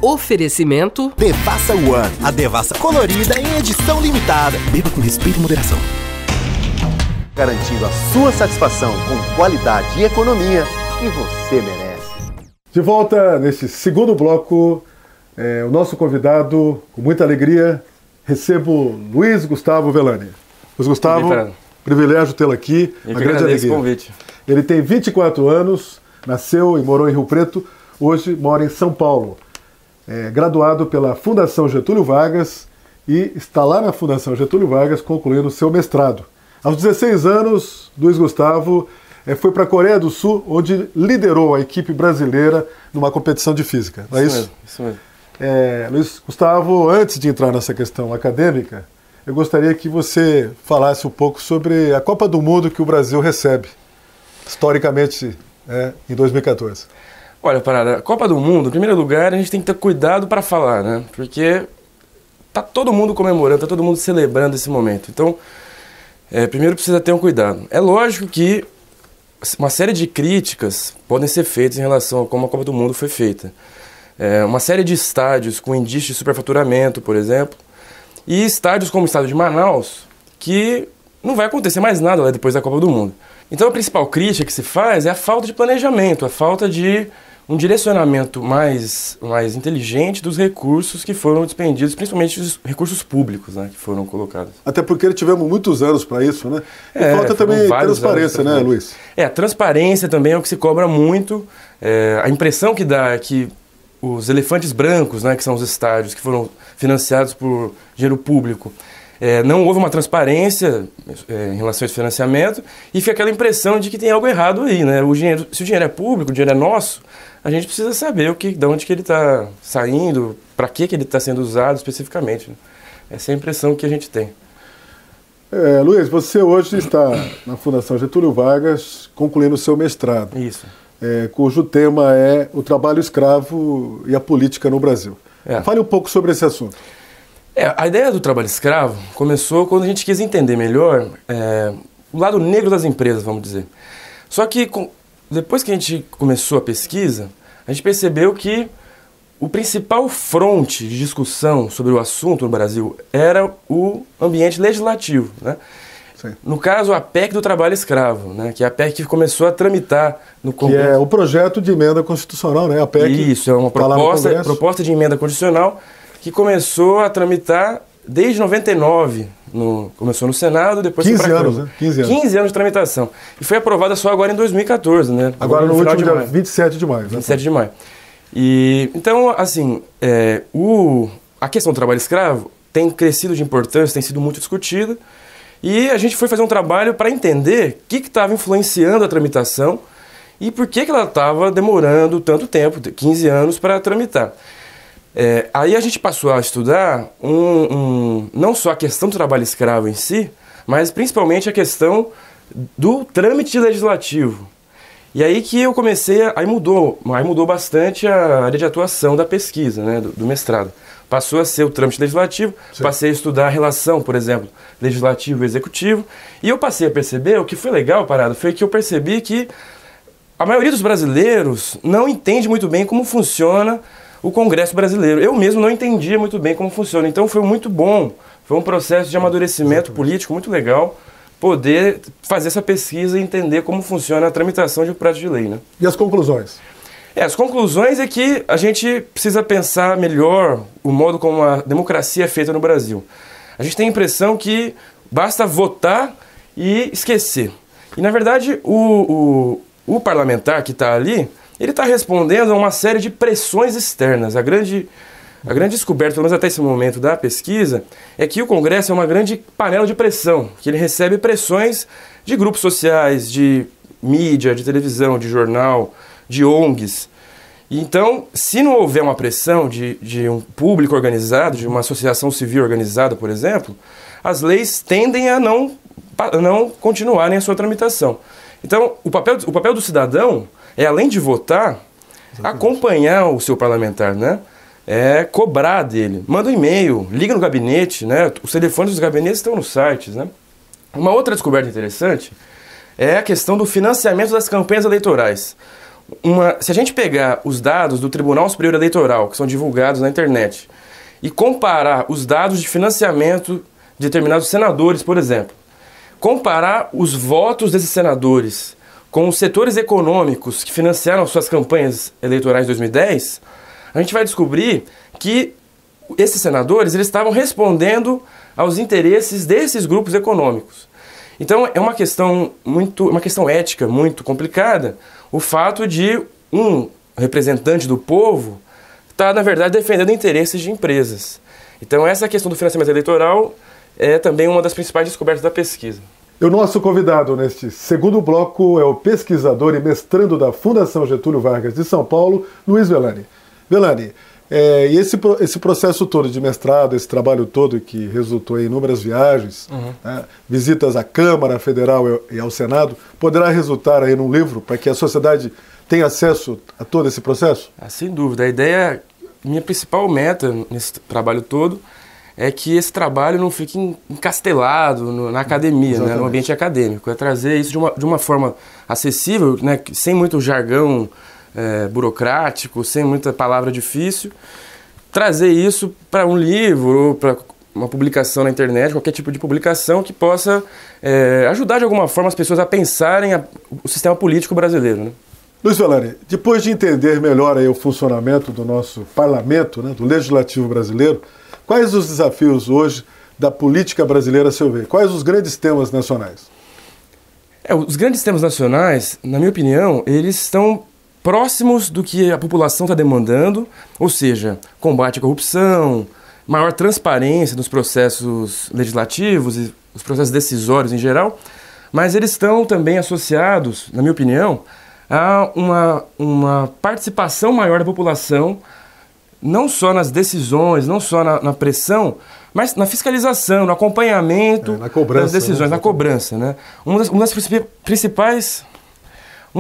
Oferecimento Devassa One, a devassa colorida em edição limitada. Beba com respeito e moderação. Garantindo a sua satisfação com qualidade e economia que você merece. De volta nesse segundo bloco, o nosso convidado, com muita alegria, recebo Luiz Gustavo Vellani. Luiz Gustavo, privilégio tê-lo aqui, uma grande alegria. Convite. Ele tem 24 anos, nasceu e morou em Rio Preto, hoje mora em São Paulo. É graduado pela Fundação Getúlio Vargas e está lá na Fundação Getúlio Vargas concluindo o seu mestrado. Aos 16 anos, Luiz Gustavo foi para a Coreia do Sul, onde liderou a equipe brasileira numa competição de física. Não é isso? Isso mesmo. Luiz Gustavo, antes de entrar nessa questão acadêmica, eu gostaria que você falasse um pouco sobre a Copa do Mundo que o Brasil recebe, historicamente, em 2014. Olha, Parada, a Copa do Mundo, em primeiro lugar, a gente tem que ter cuidado para falar, né? Porque tá todo mundo comemorando, tá todo mundo celebrando esse momento. Então, primeiro precisa ter um cuidado. É lógico que uma série de críticas podem ser feitas em relação a como a Copa do Mundo foi feita. Uma série de estádios com indício de superfaturamento, por exemplo, e estádios como o estádio de Manaus, que não vai acontecer mais nada lá depois da Copa do Mundo. Então a principal crítica que se faz é a falta de planejamento, a falta de um direcionamento mais inteligente dos recursos que foram despendidos, principalmente os recursos públicos, né, que foram colocados. Até porque tivemos muitos anos para isso, né? E falta também transparência, né, Luiz? A transparência também é o que se cobra muito. A impressão que dá é que os elefantes brancos, né, que são os estádios que foram financiados por dinheiro público, não houve uma transparência em relação a esse financiamento e fica aquela impressão de que tem algo errado aí, né? Se o dinheiro é público, o dinheiro é nosso, a gente precisa saber de onde que ele está saindo, para que ele está sendo usado especificamente, né? Essa é a impressão que a gente tem. Luiz, você hoje está na Fundação Getúlio Vargas concluindo o seu mestrado. Isso. Cujo tema é o trabalho escravo e a política no Brasil. Fale um pouco sobre esse assunto. A ideia do trabalho escravo começou quando a gente quis entender melhor o lado negro das empresas, vamos dizer. Só que depois que a gente começou a pesquisa, a gente percebeu que o principal fronte de discussão sobre o assunto no Brasil era o ambiente legislativo, né? No caso, a PEC do trabalho escravo, né? Que é a PEC que começou a tramitar no Congresso. Que é o projeto de emenda constitucional, né? A PEC. Isso, é uma proposta de emenda constitucional que começou a tramitar desde 99, começou no Senado, depois 15 anos, né? 15 anos de tramitação. E foi aprovada só agora em 2014, né? Agora no último dia 27 de maio. 27 de maio. E, então, assim, a questão do trabalho escravo tem crescido de importância, tem sido muito discutida, e a gente foi fazer um trabalho para entender o que estava influenciando a tramitação e por que ela estava demorando tanto tempo, 15 anos, para tramitar. Aí a gente passou a estudar não só a questão do trabalho escravo em si, mas principalmente a questão do trâmite legislativo. E aí que eu comecei, aí mudou bastante a área de atuação da pesquisa, né, do mestrado. Passou a ser o trâmite legislativo, sim. Passei a estudar a relação, por exemplo, legislativo e executivo, e eu passei a perceber, o que foi legal, Parada, foi que eu percebi que a maioria dos brasileiros não entende muito bem como funciona o Congresso brasileiro. Eu mesmo não entendia muito bem como funciona, então foi muito bom, foi um processo de amadurecimento político muito legal, poder fazer essa pesquisa e entender como funciona a tramitação de um projeto de lei, né? E as conclusões? As conclusões é que a gente precisa pensar melhor o modo como a democracia é feita no Brasil. A gente tem a impressão que basta votar e esquecer. E, na verdade, o parlamentar que está ali, ele está respondendo a uma série de pressões externas. A grande descoberta, pelo menos até esse momento da pesquisa, é que o Congresso é uma grande panela de pressão, que ele recebe pressões de grupos sociais, de mídia, de televisão, de jornal, de ONGs. Então, se não houver uma pressão de um público organizado, de uma associação civil organizada, por exemplo, as leis tendem a não continuarem a sua tramitação. Então, o papel do cidadão é, além de votar, acompanhar o seu parlamentar, né? Cobrar dele. Manda um e-mail, liga no gabinete, né? Os telefones dos gabinetes estão nos sites, né? Uma outra descoberta interessante é a questão do financiamento das campanhas eleitorais. se a gente pegar os dados do Tribunal Superior Eleitoral, que são divulgados na internet, e comparar os dados de financiamento de determinados senadores, por exemplo, comparar os votos desses senadores com os setores econômicos que financiaram suas campanhas eleitorais de 2010, a gente vai descobrir que esses senadores eles estavam respondendo aos interesses desses grupos econômicos. Então é uma questão ética muito complicada o fato de um representante do povo estar, na verdade, defendendo interesses de empresas. Então essa questão do financiamento eleitoral é também uma das principais descobertas da pesquisa. E o nosso convidado neste segundo bloco é o pesquisador e mestrando da Fundação Getúlio Vargas de São Paulo, Luiz Vellani. Vellani, e esse processo todo de mestrado, esse trabalho todo que resultou em inúmeras viagens, né, visitas à Câmara Federal e ao Senado, poderá resultar aí num livro para que a sociedade tenha acesso a todo esse processo? Sem dúvida. A ideia, minha principal meta nesse trabalho todo é que esse trabalho não fique encastelado na academia, né, no ambiente acadêmico. É trazer isso de uma forma acessível, né, sem muito jargão burocrático, sem muita palavra difícil. Trazer isso para um livro, para uma publicação na internet, qualquer tipo de publicação que possa ajudar de alguma forma as pessoas a pensarem o sistema político brasileiro, né? Luiz Vellani, depois de entender melhor aí o funcionamento do nosso parlamento, né, do legislativo brasileiro, quais os desafios hoje da política brasileira, a seu ver? Quais os grandes temas nacionais? Os grandes temas nacionais, na minha opinião, eles estão próximos do que a população está demandando, ou seja, combate à corrupção, maior transparência nos processos legislativos e os processos decisórios em geral, mas eles estão também associados, na minha opinião, a uma participação maior da população, não só nas decisões, não só na pressão, mas na fiscalização, no acompanhamento das decisões, na cobrança, né? Uma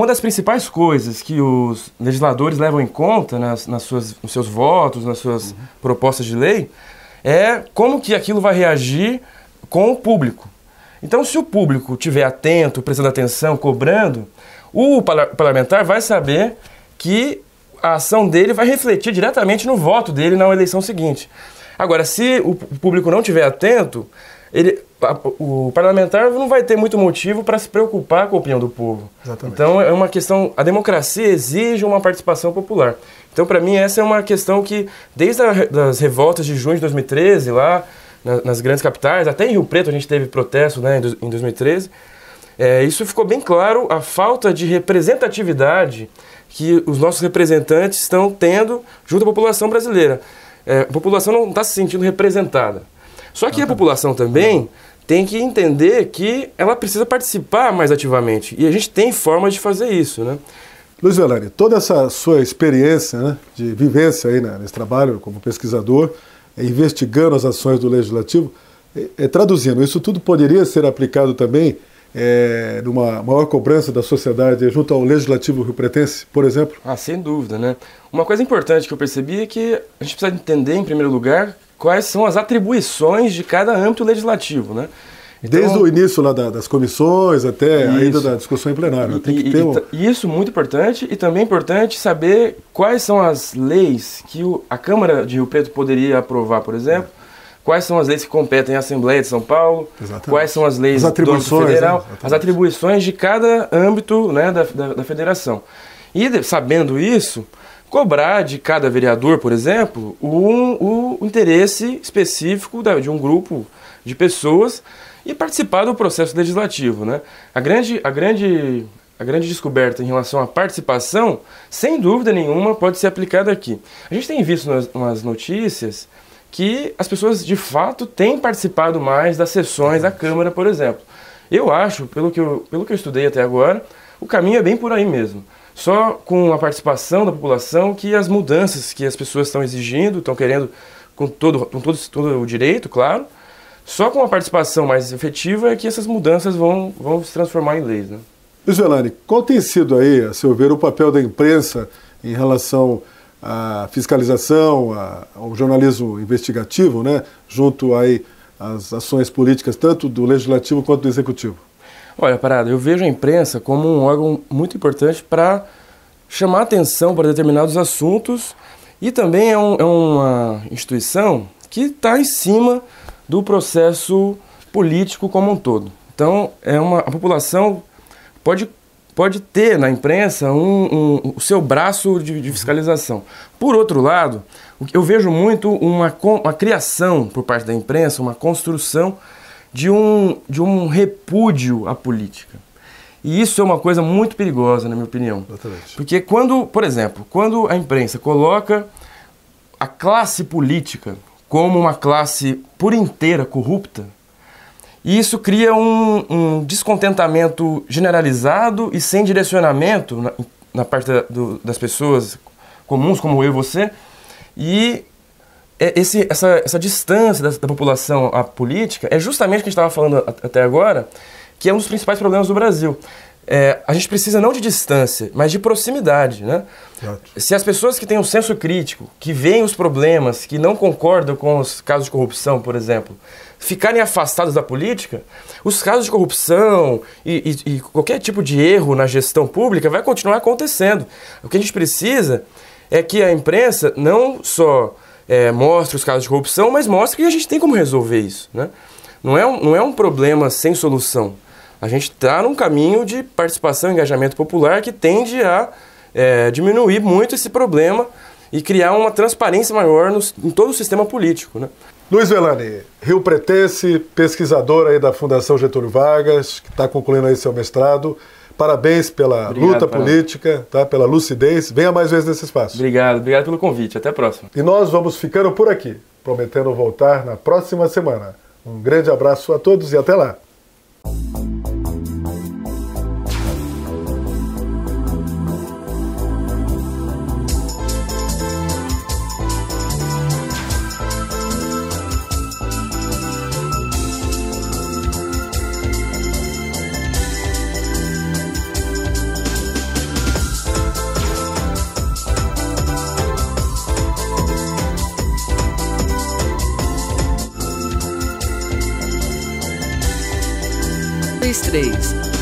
das principais coisas que os legisladores levam em conta nos seus votos, nas suas propostas de lei, é como que aquilo vai reagir com o público. Então, se o público estiver atento, prestando atenção, cobrando, o parlamentar vai saber que a ação dele vai refletir diretamente no voto dele na eleição seguinte. Agora, se o público não estiver atento, o parlamentar não vai ter muito motivo para se preocupar com a opinião do povo. Exatamente. Então, é uma questão... A democracia exige uma participação popular. Então, para mim, essa é uma questão que, desde as revoltas de junho de 2013, lá nas grandes capitais, até em Rio Preto a gente teve protesto, né, em 2013, isso ficou bem claro, a falta de representatividade que os nossos representantes estão tendo junto à população brasileira. A população não está se sentindo representada. Só que a população também tem que entender que ela precisa participar mais ativamente. E a gente tem formas de fazer isso, né? Luiz Vellani, toda essa sua experiência, né, de vivência aí nesse trabalho como pesquisador, investigando as ações do Legislativo, traduzindo, isso tudo poderia ser aplicado também numa maior cobrança da sociedade junto ao Legislativo riopretense, por exemplo? Sem dúvida, né? Uma coisa importante que eu percebi é que a gente precisa entender, em primeiro lugar, quais são as atribuições de cada âmbito legislativo, né? Então, desde o início lá das comissões até a ida da discussão em plenário. Tem que ter isso é muito importante, e também é importante saber quais são as leis que a Câmara de Rio Preto poderia aprovar, por exemplo, quais são as leis que competem à Assembleia de São Paulo, quais são as leis do âmbito federal, as atribuições de cada âmbito, né, da federação. E, sabendo isso, cobrar de cada vereador, por exemplo, o interesse específico de um grupo de pessoas e participar do processo legislativo, né? A grande descoberta em relação à participação, sem dúvida nenhuma, pode ser aplicada aqui. A gente tem visto nas notícias que as pessoas, de fato, têm participado mais das sessões da Câmara, por exemplo. Eu acho, pelo que eu estudei até agora, o caminho é bem por aí mesmo. Só com a participação da população que as mudanças que as pessoas estão exigindo, estão querendo com todo o direito, claro, só com a participação mais efetiva é que essas mudanças vão se transformar em leis, né? Luiz Vellani, qual tem sido aí, a seu ver, o papel da imprensa em relação à fiscalização, ao jornalismo investigativo, né, junto aí às ações políticas, tanto do Legislativo quanto do Executivo? Olha, Parada, eu vejo a imprensa como um órgão muito importante para chamar atenção para determinados assuntos e também é uma instituição que está em cima do processo político como um todo. Então, a população pode ter na imprensa o seu braço de fiscalização. Por outro lado, eu vejo muito uma criação por parte da imprensa, uma construção de um repúdio à política. E isso é uma coisa muito perigosa, na minha opinião. Exatamente. Porque por exemplo, quando a imprensa coloca a classe política como uma classe por inteira corrupta, isso cria um descontentamento generalizado e sem direcionamento na parte das pessoas comuns, como eu e você, e essa distância da população à política é justamente o que a gente estava falando até agora, que é um dos principais problemas do Brasil. A gente precisa não de distância, mas de proximidade, né? Exato. Se as pessoas que têm um senso crítico, que veem os problemas, que não concordam com os casos de corrupção, por exemplo, ficarem afastados da política, os casos de corrupção e qualquer tipo de erro na gestão pública vai continuar acontecendo. O que a gente precisa é que a imprensa não só mostre os casos de corrupção, mas mostre que a gente tem como resolver isso, né? Não é um problema sem solução. A gente está num caminho de participação e engajamento popular que tende a diminuir muito esse problema e criar uma transparência maior em todo o sistema político, né? Luiz Velani, riopretense, pesquisador aí da Fundação Getúlio Vargas, que está concluindo aí seu mestrado. Parabéns pela luta política, tá? Pela lucidez. Venha mais vezes nesse espaço. Obrigado pelo convite. Até a próxima. E nós vamos ficando por aqui, prometendo voltar na próxima semana. Um grande abraço a todos e até lá.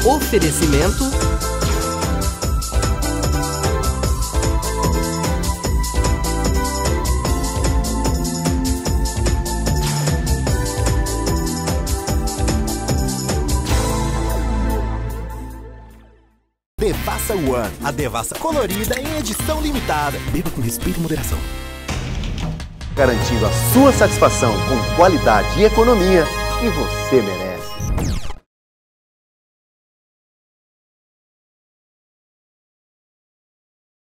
Oferecimento Devassa One, a devassa colorida em edição limitada. Beba com respeito e moderação. Garantindo a sua satisfação com qualidade e economia que você merece.